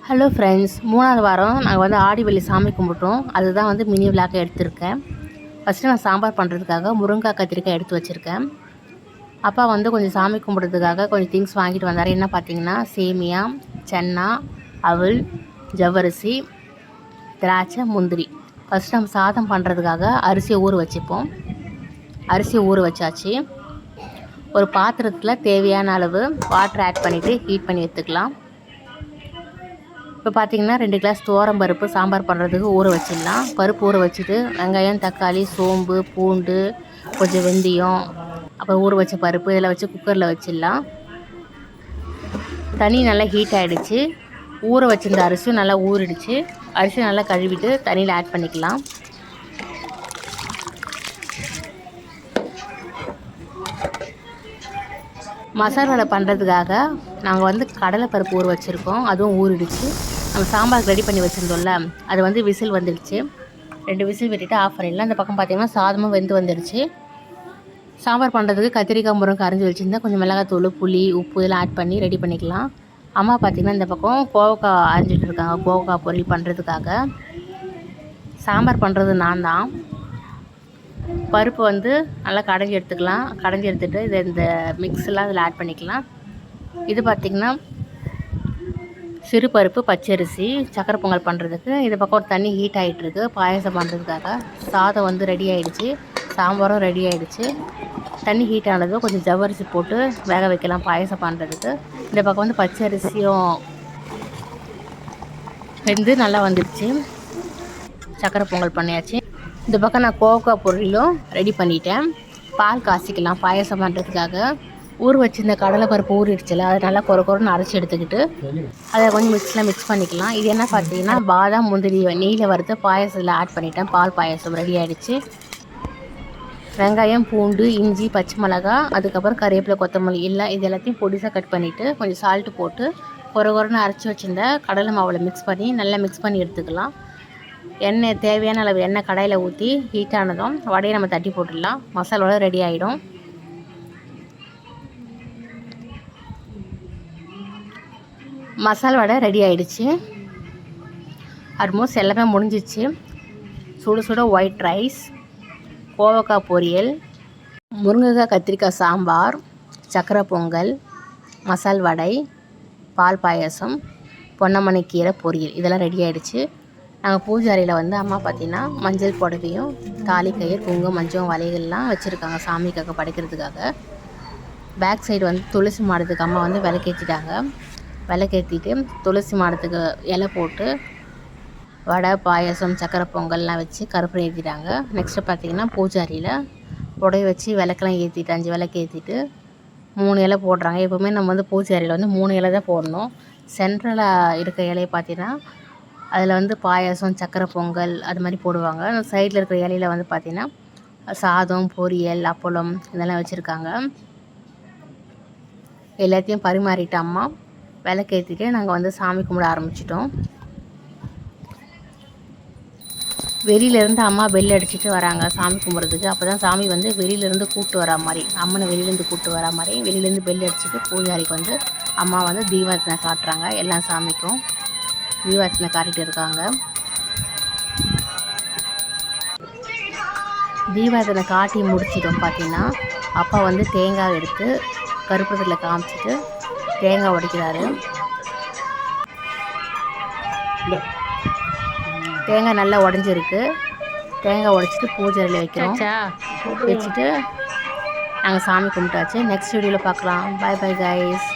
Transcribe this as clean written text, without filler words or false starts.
Hello friends, 3வது வாரம் நாங்கள் வந்து ஆடி வெள்ளி சாமி கும்பிட்டோம். அதுதான் வந்து மினி விளாக்காக எடுத்திருக்கேன். ஃபஸ்ட்டு நான் சாம்பார் பண்ணுறதுக்காக முருங்கைக்காய் கத்திரிக்காய் எடுத்து வச்சுருக்கேன். அப்பா வந்து கொஞ்சம் சாமி கும்பிட்றதுக்காக கொஞ்சம் திங்ஸ் வாங்கிட்டு வந்தார். என்ன பார்த்தீங்கன்னா, சேமியா, சன்னா, அவல், ஜவ்வரிசி, திராட்சை, முந்திரி. ஃபஸ்ட்டு நம்ம சாதம் பண்ணுறதுக்காக அரிசியை ஊற வச்சுப்போம். அரிசியை ஊற வச்சாச்சு. ஒரு பாத்திரத்தில் தேவையான அளவு வாட்டர் ஆட் பண்ணிவிட்டு ஹீட் பண்ணி எடுத்துக்கலாம். இப்போ பார்த்தீங்கன்னா 2 கிளாஸ் துவரம் பருப்பு சாம்பார் பண்ணுறதுக்கு ஊற வச்சிடலாம். பருப்பு ஊற வச்சுட்டு வெங்காயம், தக்காளி, சோம்பு, பூண்டு, கொஞ்சம் வெந்தயம், அப்புறம் ஊற வச்ச பருப்பு இதெல்லாம் வச்சு குக்கரில் வச்சிடலாம். தண்ணி நல்லா ஹீட் ஆகிடுச்சு. ஊற வச்சிருந்த அரிசியும் நல்லா ஊறிடுச்சு. அரிசியை நல்லா கழுவிட்டு தண்ணியில் ஆட் பண்ணிக்கலாம். மசாலா வடை பண்ணுறதுக்காக நாங்கள் வந்து கடலைப்பருப்பு ஊற வச்சுருக்கோம். அதுவும் ஊறிடுச்சு. நம்ம சாம்பார் ரெடி பண்ணி வச்சுருந்தோம்ல, அது வந்து விசில் வந்துடுச்சு. 2 விசில் விட்டுட்டு ஆஃப் பண்ணிடலாம். இந்த பக்கம் பார்த்திங்கன்னா சாதமும் வெந்து வந்துடுச்சு. சாம்பார் பண்ணுறதுக்கு கத்திரிக்காய், முருங்கை அரைஞ்சி வச்சுருந்தா கொஞ்சம் மிளகாத்தூள், புளி, உப்பு இதெல்லாம் ஆட் பண்ணி ரெடி பண்ணிக்கலாம். அம்மா பார்த்திங்கன்னா இந்த பக்கம் கோவக்காய் அரைஞ்சிட்டு இருக்காங்க, கோவக்காய் பொரியல் பண்ணுறதுக்காக. சாம்பார் பண்ணுறது நான் தான். பருப்பு வந்து நல்லா கடைஞ்சி எடுத்துக்கலாம். கடைஞ்சி எடுத்துகிட்டு இதை இந்த மிக்ஸெல்லாம் இதில் ஆட் பண்ணிக்கலாம். இது பார்த்திங்கன்னா சிறு பருப்பு, பச்சரிசி, சக்கரை பொங்கல் பண்ணுறதுக்கு. இது பக்கம் ஒரு தண்ணி ஹீட் ஆகிட்டுருக்கு பாயசம் பண்ணுறதுக்காக. சாதம் வந்து ரெடி ஆகிடுச்சு. சாம்பாரும் ரெடி ஆகிடுச்சு. தண்ணி ஹீட் ஆனதும் கொஞ்சம் ஜவ்வரிசி போட்டு வேக வைக்கலாம் பாயசம் பண்ணுறதுக்கு. இந்த பக்கம் வந்து பச்சரிசியும் வெந்து நல்லா வந்துடுச்சு. சக்கரை பொங்கல் பண்ணியாச்சு. இந்த பக்கம் நான் கோவக்காய் பொரியலும் ரெடி பண்ணிட்டேன். பால் காய்ச்சிக்கலாம் பாயசம் பண்ணுறதுக்காக. ஊற வச்சுருந்த கடலைப்பருப்பு ஊறிடுச்சுல, அதை நல்லா கொரன்னு அரைச்சி எடுத்துக்கிட்டு அதை கொஞ்சம் மிக்ஸ் பண்ணிக்கலாம். இது என்ன பார்த்தீங்கன்னா பாதாம், முந்திரி நெய்யில் வறுத்து பாயசத்தில் ஆட் பண்ணிட்டேன். பால் பாயசம் ரெடி ஆகிடுச்சு. வெங்காயம், பூண்டு, இஞ்சி, பச்சை மிளகா, அதுக்கப்புறம் கறிவேப்பிலை, கொத்தமல்லி இது எல்லாத்தையும் பொடிசாக கட் பண்ணிவிட்டு கொஞ்சம் சால்ட்டு போட்டு கொரன்னு அரைச்சி வச்சுருந்த கடலை மாவில் நல்லா மிக்ஸ் பண்ணி எடுத்துக்கலாம். எண்ணெய் தேவையான அளவு எண்ணெய் கடாயில் ஊற்றி ஹீட் ஆனதும் வடையை நம்ம தட்டி போட்டுடலாம். மசாலோட ரெடி ஆகிடும். மசாலா வடை ரெடி ஆகிடுச்சு. ஆல்மோஸ்ட் எல்லாமே முடிஞ்சிச்சு. சுட சுட ஒயிட் ரைஸ், கோவக்காய் பொரியல், முருங்கைக்காய் கத்திரிக்காய் சாம்பார், சக்கரை பொங்கல், மசால் வடை, பால் பாயசம், பொன்னமணி கீரை பொரியல் இதெல்லாம் ரெடி ஆகிடுச்சு. நாங்கள் பூஜை அறையில் வந்து அம்மா பார்த்திங்கன்னா மஞ்சள் புடவையும், தாலி கயிறு, குங்குமம், மஞ்சள் வலைகள்லாம் வச்சுருக்காங்க சாமிக்காக படைக்கிறதுக்காக. பேக் சைடு வந்து துளசி மாடத்துக்கு அம்மா வந்து விளக்கேற்றிட்டாங்க. விளக்கேற்றிட்டு துளசி மாடத்துக்கு இலை போட்டு வடை, பாயசம், சக்கரை பொங்கல்லாம் வச்சு கருப்பூரம் ஏற்றிட்டாங்க. நெக்ஸ்ட்டு பார்த்திங்கன்னா பூஜை அறையில் புடவை வச்சு விளக்கெல்லாம் ஏற்றிட்டு 5 விளக்கு ஏற்றிட்டு 3 இலை போடுறாங்க. எப்போவுமே நம்ம வந்து பூஜை அறையில் வந்து 3 இலை தான் போடணும். சென்ட்ரலாக இருக்க இலையை பார்த்தீங்கன்னா அதில் வந்து பாயசம், சக்கரை பொங்கல் அது மாதிரி போடுவாங்க. சைடில் இருக்கிற இலையில் வந்து பார்த்திங்கன்னா சாதம், பொரியல், அப்பளம் இதெல்லாம் வச்சுருக்காங்க. எல்லாத்தையும் பரிமாறிட்டு அம்மா விளக்கேற்றிட்டு நாங்கள் வந்து சாமி கும்பிட ஆரம்பிச்சிட்டோம். வெளியிலேருந்து அம்மா பெல் அடிச்சுட்டு வராங்க சாமி கும்பிட்றதுக்கு. அப்போ தான் சாமி வந்து வெளியிலேருந்து கூப்பிட்டு வரா மாதிரி, அம்மனை வெளியிலேருந்து கூப்பிட்டு வரா மாதிரி வெளியிலேருந்து பெல் அடிச்சுட்டு பூஜாரிக்கு வந்து அம்மா வந்து தீபாரத்தனை காட்டுறாங்க. எல்லா சாமிக்கும் தீபாரத்தனை காட்டிகிட்டு இருக்காங்க. தீபாரத்தனை காட்டி முடிச்சிட்டோம். பார்த்திங்கன்னா அப்பா வந்து தேங்காய் எடுத்து கருப்பத்தில் காமிச்சிட்டு தேங்காய் உடைக்கிறாரு. தேங்காய் நல்லா உடஞ்சிருக்கு. தேங்காய் உடைச்சிட்டு பூஜையில் வைக்கிறோம். வச்சுட்டு நாங்கள் சாமி கும்பிட்டாச்சு. நெக்ஸ்ட் வீடியோவில் பார்க்கலாம். Bye bye guys.